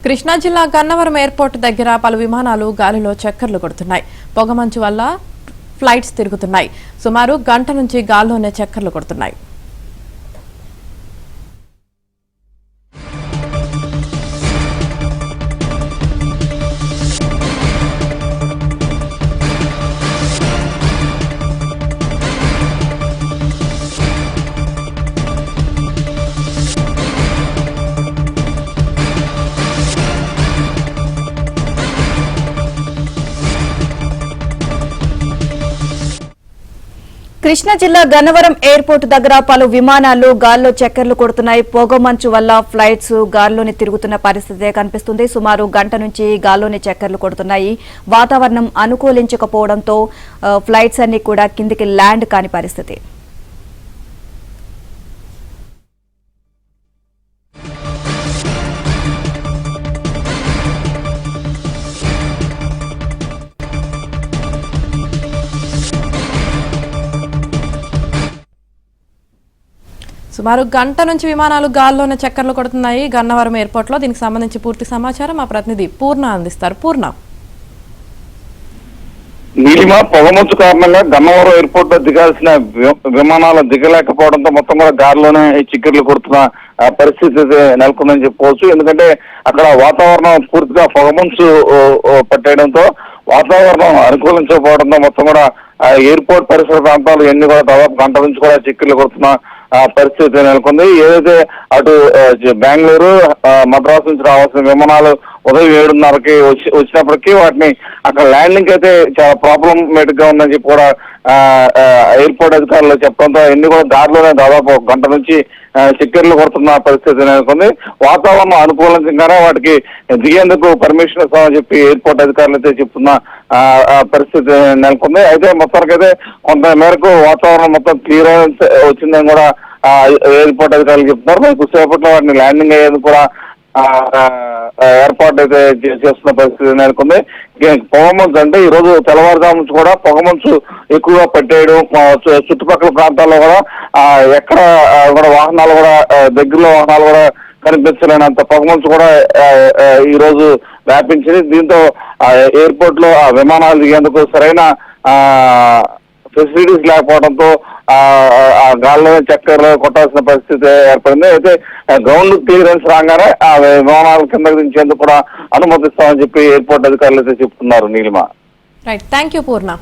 కృష్ణా జిల్లా గన్నవరం ఎయిర్పోర్ట్ దగ్గర పలు విమానాలు గాలిలో చక్కర్లు కొడుతున్నాయి. పొగమంచు వల్ల ఫ్లైట్స్ తిరుగుతున్నాయి. సుమారు గంట నుంచి గాల్లోనే చక్కర్లు కొడుతున్నాయి. కృష్ణా జిల్లా గన్నవరం ఎయిర్పోర్ట్ దగ్గర పలు విమానాలు గాల్లో చక్కర్లు కొడుతున్నాయి. పొగమంచు వల్ల ఫ్లైట్స్ గాల్లోనే తిరుగుతున్న పరిస్థితి కనిపిస్తుంది. సుమారు గంట నుంచి గాల్లోనే చక్కర్లు కొడుతున్నాయి. వాతావరణం అనుకూలించకపోవడంతో ఫ్లైట్స్ అన్ని కూడా కిందికి ల్యాండ్ కాని పరిస్థితి. సుమారు గంట నుంచి విమానాలు గాల్లోనే చక్కర్లు కొడుతున్నాయి గన్నవరం ఎయిర్పోర్ట్ లో. దీనికి సంబంధించి పూర్తి సమాచారం మా ప్రతినిధి పూర్ణ అందిస్తారు. పూర్ణ, నీలిమ పొగమంచు కారణంగా గన్నవరం ఎయిర్పోర్ట్ లో దిగాల్సిన విమానాలు దిగలేకపోవడంతో మొత్తం కూడా గాలిలోనే చిక్కర్లు కొడుతున్న పరిస్థితి నెలకొందని చెప్పుకోవచ్చు. ఎందుకంటే అక్కడ వాతావరణం పూర్తిగా పొగమంచు పట్టేయడంతో వాతావరణం అనుకూలించకపోవడంతో మొత్తం కూడా ఎయిర్పోర్ట్ పరిసర ప్రాంతాలు ఎన్ని కూడా దాదాపు గంట నుంచి కూడా చిక్కర్లు కొడుతున్న పరిస్థితి నెలకొంది. ఏదైతే అటు బెంగళూరు, మద్రాసు నుంచి రావాల్సిన విమానాలు ఉదయం 7:30కి వచ్చినప్పటికీ వాటిని అక్కడ ల్యాండింగ్ అయితే చాలా ప్రాబ్లమేటిక్ గా ఉందని చెప్పి కూడా ఎయిర్పోర్ట్ అధికారులు చెప్పడంతో ఎన్ని కూడా దారిలోనే దాదాపు ఒక గంట నుంచి చక్కర్లు కొడుతున్న పరిస్థితి నెలకొంది. వాతావరణం అనుకూలంగానే వాటికి దిగేందుకు పర్మిషన్ ఇస్తామని చెప్పి ఎయిర్పోర్ట్ అధికారులు అయితే చెప్తున్న పరిస్థితి నెలకొంది. అయితే మొత్తానికైతే కొంత మేరకు వాతావరణం మొత్తం క్లియరెన్స్ వచ్చిందని కూడా ఎయిర్పోర్ట్ అధికారులు చెప్తున్నారు. మరి కొద్దిసేపట్లో వాటిని ల్యాండింగ్ అయ్యేందుకు కూడా ఏర్పాటు అయితే చేస్తున్న పరిస్థితి నెలకొంది. పొగమంచు అంటే ఈ రోజు తెల్లవారుజాము నుంచి కూడా పొగమంచు ఎక్కువగా పట్టేయడం, చుట్టుపక్కల ప్రాంతాల్లో కూడా ఎక్కడ కూడా వాహనాలు కూడా దగ్గరలో వాహనాలు కూడా కనిపించలేనంత పొగమంచు కూడా ఈ రోజు వ్యాపించింది. దీంతో ఎయిర్పోర్ట్ లో విమానాలు దిగేందుకు సరైన ఫెసిలిటీస్ లేకపోవడంతో గాల్లో చక్కర్లు కొట్టాల్సిన పరిస్థితి ఏర్పడింది. అయితే గ్రౌండ్ క్లియరెన్స్ రాగానే ఆ విమానాల కిందకు దించేందుకు కూడా అనుమతిస్తామని చెప్పి ఎయిర్పోర్ట్ అధికారులు అయితే చెప్తున్నారు. Neelima, right, thank you Purna.